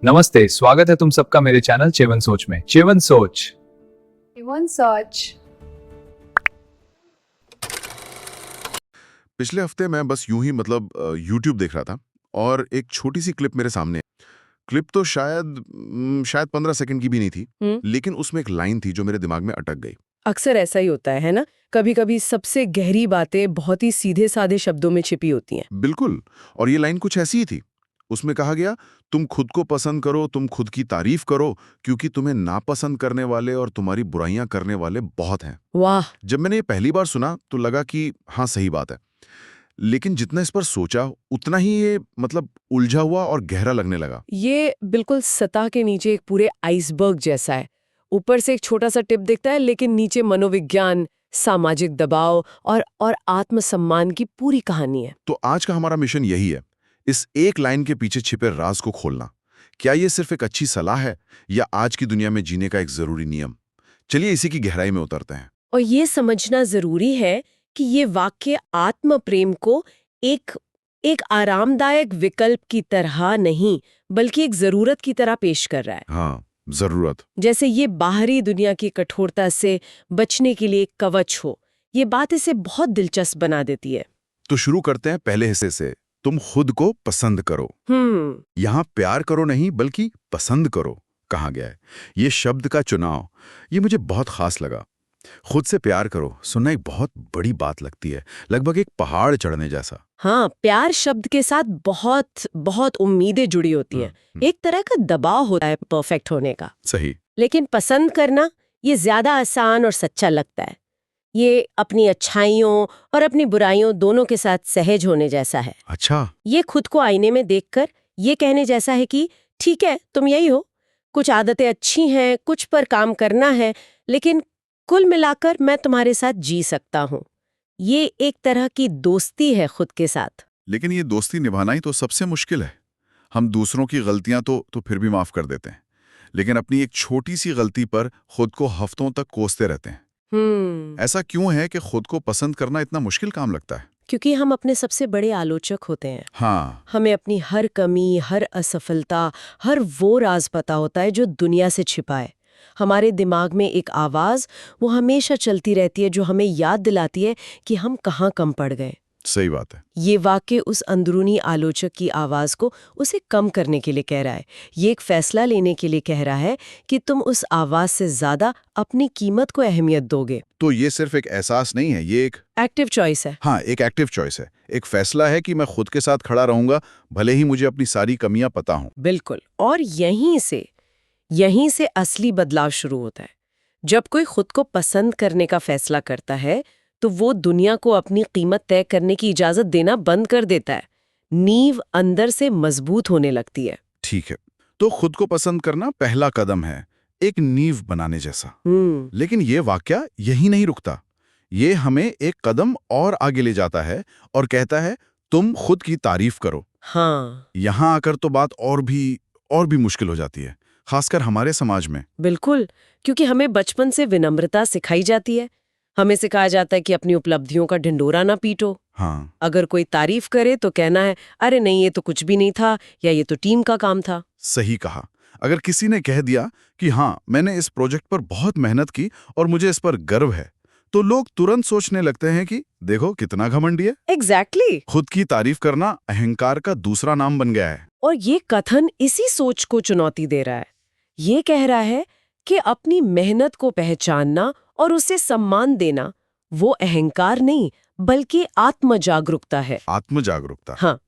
नमस्ते, स्वागत है तुम सबका मेरे चैनल चेवन सोच में। चेवन सोच। चेवन सोच। पिछले हफ्ते मैं बस यूं ही YouTube देख रहा था और एक छोटी सी क्लिप मेरे सामने। क्लिप तो शायद 15 सेकंड की भी नहीं थी, लेकिन उसमें एक लाइन थी जो मेरे दिमाग में अटक गई। अक्सर ऐसा ही होता है ना? कभी कभी सबसे गहरी बातें बहुत ही सीधे साधे शब्दों में छिपी होती हैं। बिल्कुल। और ये लाइन कुछ ऐसी ही थी। उसमें कहा गया, तुम खुद को पसंद करो, तुम खुद की तारीफ करो, क्योंकि तुम्हें नापसंद करने वाले और तुम्हारी बुराइयां करने वाले बहुत हैं। वाह! जब मैंने ये पहली बार सुना तो लगा कि हाँ, सही बात है। लेकिन जितना इस पर सोचा उतना ही ये उलझा हुआ और गहरा लगने लगा। ये बिल्कुल सतह के नीचे एक पूरे आइसबर्ग जैसा है। ऊपर से एक छोटा सा टिप दिखता है, लेकिन नीचे मनोविज्ञान, सामाजिक दबाव और आत्मसम्मान की पूरी कहानी है। तो आज का हमारा मिशन यही है, इस एक लाइन के पीछे छिपे राज को खोलना। क्या ये सिर्फ एक अच्छी सलाह है या आज की दुनिया में जीने का एक जरूरी नियम? चलिए इसी की गहराई में उतरते हैं। और ये समझना जरूरी है कि ये वाक्य आत्म प्रेम को एक आरामदायक विकल्प की तरह नहीं, बल्कि एक जरूरत की तरह पेश कर रहा है। हाँ, जरूरत। जैसे ये बाहरी दुनिया की कठोरता से बचने के लिए एक कवच हो। ये बात इसे बहुत दिलचस्प बना देती है। तो शुरू करते हैं पहले हिस्से से। तुम खुद को पसंद करो। यहाँ प्यार करो नहीं, बल्कि पसंद करो कहा गया है। ये शब्द का चुनाव, ये मुझे बहुत खास लगा। खुद से प्यार करो सुनना एक बहुत बड़ी बात लगती है, लगभग एक पहाड़ चढ़ने जैसा। हाँ, प्यार शब्द के साथ बहुत बहुत उम्मीदें जुड़ी होती हैं। एक तरह का दबाव होता है परफेक्ट होने का। सही। लेकिन पसंद करना ये ज्यादा आसान और सच्चा लगता है। ये अपनी अच्छाइयों और अपनी बुराइयों दोनों के साथ सहज होने जैसा है। अच्छा। ये खुद को आईने में देखकर ये कहने जैसा है कि ठीक है, तुम यही हो, कुछ आदतें अच्छी हैं, कुछ पर काम करना है, लेकिन कुल मिलाकर मैं तुम्हारे साथ जी सकता हूँ। ये एक तरह की दोस्ती है खुद के साथ। लेकिन ये दोस्ती निभाना ही तो सबसे मुश्किल है। हम दूसरों की गलतियां तो फिर भी माफ कर देते हैं, लेकिन अपनी एक छोटी सी गलती पर खुद को हफ्तों तक कोसते रहते हैं। ऐसा क्यों है कि खुद को पसंद करना इतना मुश्किल काम लगता है? क्योंकि हम अपने सबसे बड़े आलोचक होते हैं। हाँ। हमें अपनी हर कमी, हर असफलता, हर वो राज पता होता है जो दुनिया से छिपा है। हमारे दिमाग में एक आवाज वो हमेशा चलती रहती है जो हमें याद दिलाती है कि हम कहाँ कम पड़ गए। सही बात है। ये वाक्य उस अंदरूनी आलोचक की आवाज को उसे कम करने के लिए कह रहा है। ये एक फैसला लेने के लिए कह रहा है कि तुम उस आवाज से ज्यादा अपनी कीमत को अहमियत दोगे। तो ये सिर्फ एक एहसास नहीं है, ये एक एक्टिव चॉइस है। हाँ, एक एक्टिव चॉइस है। एक फैसला है कि मैं खुद के साथ खड़ा रहूंगा, भले ही मुझे अपनी सारी कमियां पता हों। बिल्कुल। और यहीं से असली बदलाव शुरू होता है। जब कोई खुद को पसंद करने का फैसला करता है तो वो दुनिया को अपनी कीमत तय करने की इजाजत देना बंद कर देता है। नींव अंदर से मजबूत होने लगती है। ठीक है, तो खुद को पसंद करना पहला कदम है, एक नींव बनाने जैसा। लेकिन ये वाक्या यही नहीं रुकता। ये हमें एक कदम और आगे ले जाता है और कहता है तुम खुद की तारीफ करो। हाँ, यहाँ आकर तो बात और भी मुश्किल हो जाती है, खासकर हमारे समाज में। बिल्कुल, क्योंकि हमें बचपन से विनम्रता सिखाई जाती है। हमें सिखाया जाता है कि अपनी उपलब्धियों का ढिंढोरा ना पीटो। हाँ। अगर कोई तारीफ करे तो कहना है, अरे नहीं, ये तो कुछ भी नहीं था, या ये तो टीम का काम था। सही कहा। अगर किसी ने कह दिया कि हाँ, मैंने इस प्रोजेक्ट पर बहुत मेहनत की और मुझे इस पर गर्व है, तो लोग तुरंत सोचने लगते हैं कि देखो कितना घमंडी है। एग्जैक्टली। खुद की तारीफ करना अहंकार का दूसरा नाम बन गया है। और ये कथन इसी सोच को चुनौती दे रहा है। ये कह रहा है कि अपनी मेहनत को पहचानना और उसे सम्मान देना वो अहंकार नहीं, बल्कि आत्म जागरूकता है। आत्म जागरूकता। हाँ,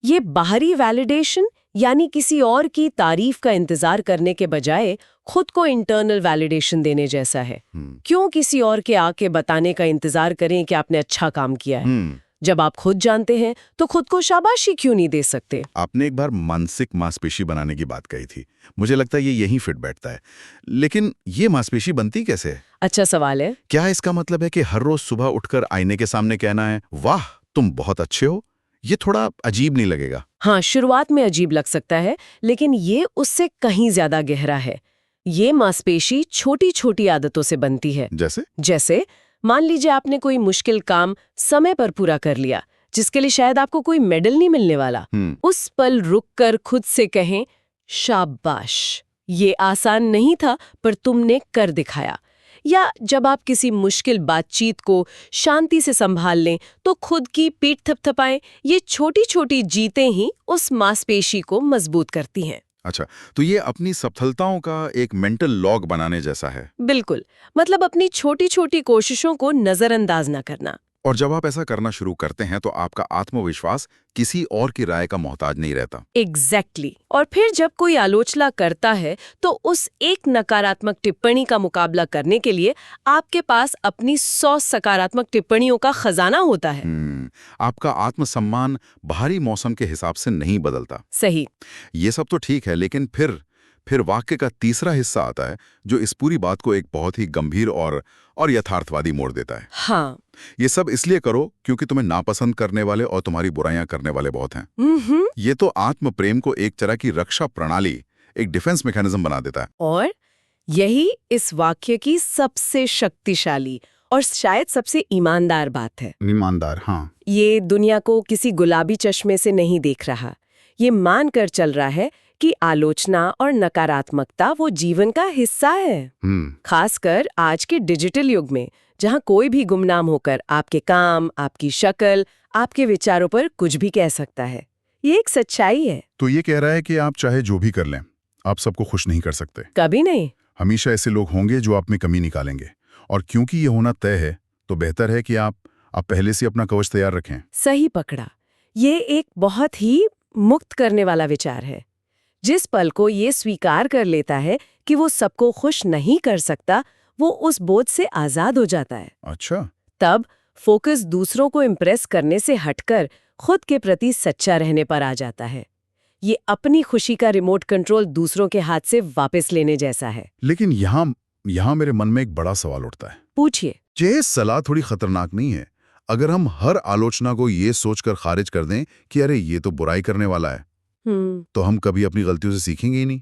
ये बाहरी वैलिडेशन यानी किसी और की तारीफ का इंतजार करने के बजाय खुद को इंटरनल वैलिडेशन देने जैसा है। क्यों किसी और के आके बताने का इंतजार करें कि आपने अच्छा काम किया है? जब आप खुद जानते हैं तो खुद को शाबाशी क्यों नहीं दे सकते? आपने एक बार मानसिक मांसपेशी बनाने की बात कही थी, मुझे लगता है ये यहीं फिट बैठता है। लेकिन ये मांसपेशी बनती कैसे है? अच्छा सवाल है। क्या इसका मतलब है कि हर रोज सुबह उठकर आईने के सामने कहना है, वाह तुम बहुत अच्छे हो? ये थोड़ा अजीब नहीं लगेगा? हाँ, शुरुआत में अजीब लग सकता है, लेकिन ये उससे कहीं ज्यादा गहरा है। ये मांसपेशी छोटी छोटी आदतों से बनती है। जैसे मान लीजिए आपने कोई मुश्किल काम समय पर पूरा कर लिया, जिसके लिए शायद आपको कोई मेडल नहीं मिलने वाला। उस पल रुककर खुद से कहें, शाबाश, ये आसान नहीं था पर तुमने कर दिखाया। या जब आप किसी मुश्किल बातचीत को शांति से संभाल लें तो खुद की पीठ थपथपाएं, ये छोटी छोटी जीतें ही उस मांसपेशी को मजबूत करती हैं। अच्छा, तो ये अपनी सफलताओं का एक मेंटल लॉग बनाने जैसा है। बिल्कुल, मतलब अपनी छोटी छोटी कोशिशों को नजरअंदाज न करना। और जब आप ऐसा करना शुरू करते हैं तो आपका आत्मविश्वास किसी और की राय का मोहताज नहीं रहता। एग्जैक्टली। और फिर जब कोई आलोचना करता है तो उस एक नकारात्मक टिप्पणी का मुकाबला करने के लिए आपके पास अपनी 100 सकारात्मक टिप्पणियों का खजाना होता है। आपका आत्मसम्मान बाहरी मौसम के हिसाब से नहीं बदलता। सही। ये सब तो ठीक है, लेकिन फिर वाक्य का तीसरा हिस्सा आता है जो इस पूरी बात को एक बहुत ही गंभीर और यथार्थवादी मोड़ देता है। हाँ। ये सब इसलिए करो क्योंकि तुम्हें नापसंद करने वाले और तुम्हारी बुराइयां करने वाले बहुत हैं। ये तो आत्म प्रेम को एक तरह की रक्षा प्रणाली, एक डिफेंस मैकेनिज्म बना देता है। और यही इस वाक्य की सबसे शक्तिशाली और शायद सबसे ईमानदार बात है। ईमानदार, हाँ। ये दुनिया को किसी गुलाबी चश्मे से नहीं देख रहा, ये मानकर चल रहा है कि आलोचना और नकारात्मकता वो जीवन का हिस्सा है। खासकर आज के डिजिटल युग में, जहां कोई भी गुमनाम होकर आपके काम, आपकी शक्ल, आपके विचारों पर कुछ भी कह सकता है। ये एक सच्चाई है। तो ये कह रहा है कि आप चाहे जो भी कर लें, आप सबको खुश नहीं कर सकते। कभी नहीं। हमेशा ऐसे लोग होंगे जो आप में कमी निकालेंगे, और क्योंकि ये होना तय है तो बेहतर है कि आप पहले से अपना कवच तैयार रखें। सही पकड़ा। ये एक बहुत ही मुक्त करने वाला विचार है। जिस पल को ये स्वीकार कर लेता है कि वो सबको खुश नहीं कर सकता, वो उस बोझ से आजाद हो जाता है। अच्छा। तब फोकस दूसरों को इम्प्रेस करने से हटकर खुद के प्रति सच्चा रहने पर आ जाता है। ये अपनी खुशी का रिमोट कंट्रोल दूसरों के हाथ से वापस लेने जैसा है। लेकिन यहाँ मेरे मन में एक बड़ा सवाल उठता है। पूछिए। ये सलाह थोड़ी खतरनाक नहीं है? अगर हम हर आलोचना को ये सोचकर खारिज कर दें कि अरे ये तो बुराई करने वाला है, तो हम कभी अपनी गलतियों से सीखेंगे ही नहीं।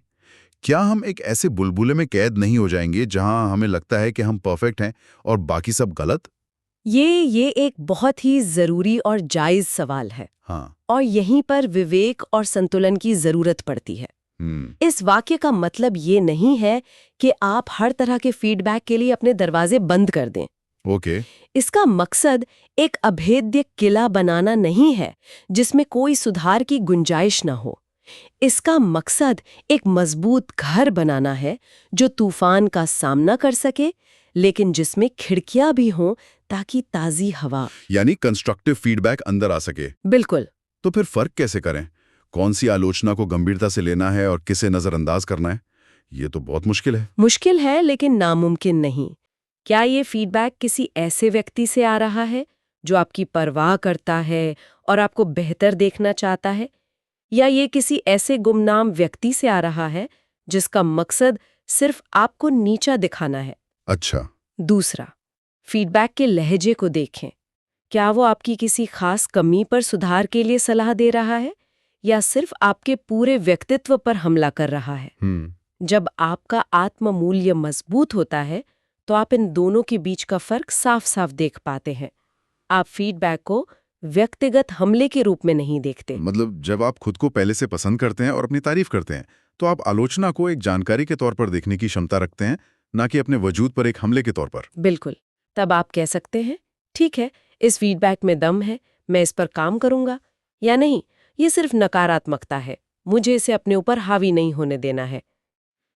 क्या हम एक ऐसे बुलबुले में कैद नहीं हो जाएंगे जहां हमें लगता है कि हम परफेक्ट हैं और बाकी सब गलत? ये एक बहुत ही जरूरी और जायज सवाल है। हाँ। और यहीं पर विवेक और संतुलन की जरूरत पड़ती है। इस वाक्य का मतलब ये नहीं है कि आप हर तरह के फीडबैक के लिए अपने दरवाजे बंद कर दें। ओके। इसका मकसद एक अभेद्य किला बनाना नहीं है जिसमें कोई सुधार की गुंजाइश न हो। इसका मकसद एक मजबूत घर बनाना है जो तूफान का सामना कर सके, लेकिन जिसमें खिड़कियां भी हों ताकि ताजी हवा, यानी कंस्ट्रक्टिव फीडबैक अंदर आ सके। बिल्कुल। तो फिर फर्क कैसे करें? कौन सी आलोचना को गंभीरता से लेना है और किसे नजरअंदाज करना है? ये तो बहुत मुश्किल है। मुश्किल है, लेकिन नामुमकिन नहीं। क्या ये फीडबैक किसी ऐसे व्यक्ति से आ रहा है जो आपकी परवाह करता है और आपको बेहतर देखना चाहता है, या ये किसी ऐसे गुमनाम व्यक्ति से आ रहा है जिसका मकसद सिर्फ आपको नीचा दिखाना है? अच्छा। दूसरा, फीडबैक के लहजे को देखें। क्या वो आपकी किसी खास कमी पर सुधार के लिए सलाह दे रहा है या सिर्फ आपके पूरे व्यक्तित्व पर हमला कर रहा है? जब आपका आत्म मूल्य मजबूत होता है तो आप इन दोनों के बीच का फर्क साफ साफ देख पाते हैं। आप फीडबैक को व्यक्तिगत हमले के रूप में नहीं देखते। मतलब जब आप खुद को पहले से पसंद करते हैं और अपनी तारीफ करते हैं तो आप आलोचना को एक जानकारी के तौर पर देखने की क्षमता रखते हैं, ना कि अपने वजूद पर एक हमले के तौर पर। बिल्कुल। तब आप कह सकते हैं, ठीक है, इस फीडबैक में दम है, मैं इस पर काम करूंगा, या नहीं, ये सिर्फ नकारात्मकता है, मुझे इसे अपने ऊपर हावी नहीं होने देना है।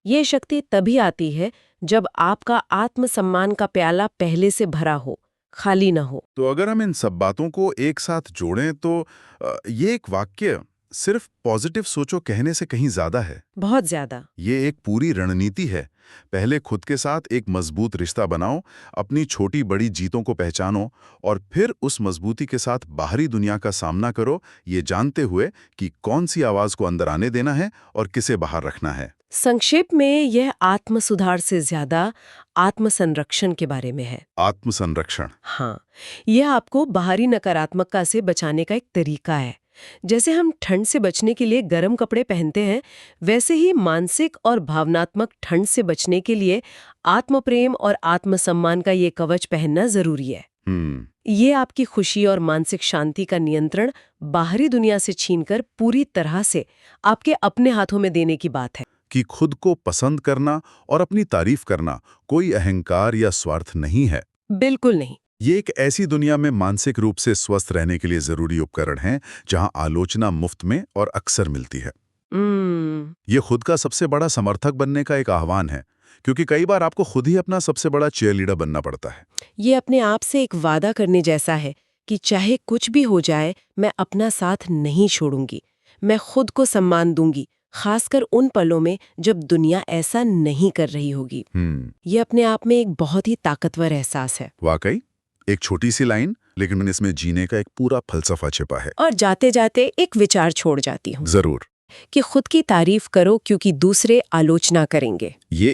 ये शक्ति तभी आती है जब आपका आत्मसम्मान का प्याला पहले से भरा हो, खाली न हो। तो अगर हम इन सब बातों को एक साथ जोड़ें तो ये एक वाक्य सिर्फ पॉजिटिव सोचो कहने से कहीं ज्यादा है। बहुत ज्यादा। ये एक पूरी रणनीति है। पहले खुद के साथ एक मजबूत रिश्ता बनाओ, अपनी छोटी बड़ी जीतों को पहचानो और फिर उस मजबूती के साथ बाहरी दुनिया का सामना करो, ये जानते हुए कि कौन सी आवाज को अंदर आने देना है और किसे बाहर रखना है। संक्षेप में यह आत्म सुधार से ज्यादा आत्म संरक्षण के बारे में है। आत्म संरक्षण। हाँ, यह आपको बाहरी नकारात्मकता से बचाने का एक तरीका है। जैसे हम ठंड से बचने के लिए गर्म कपड़े पहनते हैं, वैसे ही मानसिक और भावनात्मक ठंड से बचने के लिए आत्म प्रेम और आत्मसम्मान का ये कवच पहनना जरूरी है। ये आपकी खुशी और मानसिक शांति का नियंत्रण बाहरी दुनिया से छीनकर पूरी तरह से आपके अपने हाथों में देने की बात है। कि खुद को पसंद करना और अपनी तारीफ करना कोई अहंकार या स्वार्थ नहीं है। बिल्कुल नहीं। ये एक ऐसी दुनिया में मानसिक रूप से स्वस्थ रहने के लिए जरूरी उपकरण है जहां आलोचना मुफ्त में और अक्सर मिलती है। ये खुद का सबसे बड़ा समर्थक बनने का एक आह्वान है, क्योंकि कई बार आपको खुद ही अपना सबसे बड़ा चीयरलीडर बनना पड़ता है। ये अपने आप से एक वादा करने जैसा है कि चाहे कुछ भी हो जाए, मैं अपना साथ नहीं छोड़ूंगी। मैं खुद को सम्मान दूंगी, खासकर उन पलों में जब दुनिया ऐसा नहीं कर रही होगी। ये अपने आप में एक बहुत ही ताकतवर एहसास है। वाकई एक छोटी सी लाइन, लेकिन इसमें जीने का एक पूरा फलसफा छिपा है। और जाते जाते एक विचार छोड़ जाती हूँ जरूर, कि खुद की तारीफ करो क्योंकि दूसरे आलोचना करेंगे। ये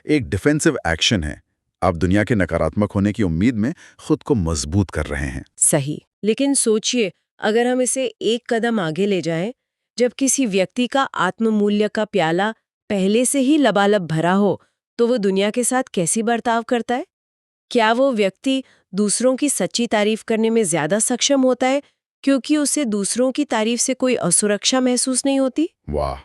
एक डिफेंसिव एक्शन है। आप दुनिया के नकारात्मक होने की उम्मीद में खुद को मजबूत कर रहे हैं। सही, लेकिन सोचिए अगर हम इसे एक कदम आगे ले जाएं, जब किसी व्यक्ति का आत्ममूल्य का प्याला पहले से ही लबालब भरा हो, तो वो दुनिया के साथ कैसी बर्ताव करता है? क्या वो व्यक्ति दूसरों की सच्ची तारीफ करने में ज्यादा सक्षम होता है क्योंकि उसे दूसरों की तारीफ से कोई असुरक्षा महसूस नहीं होती? वाह,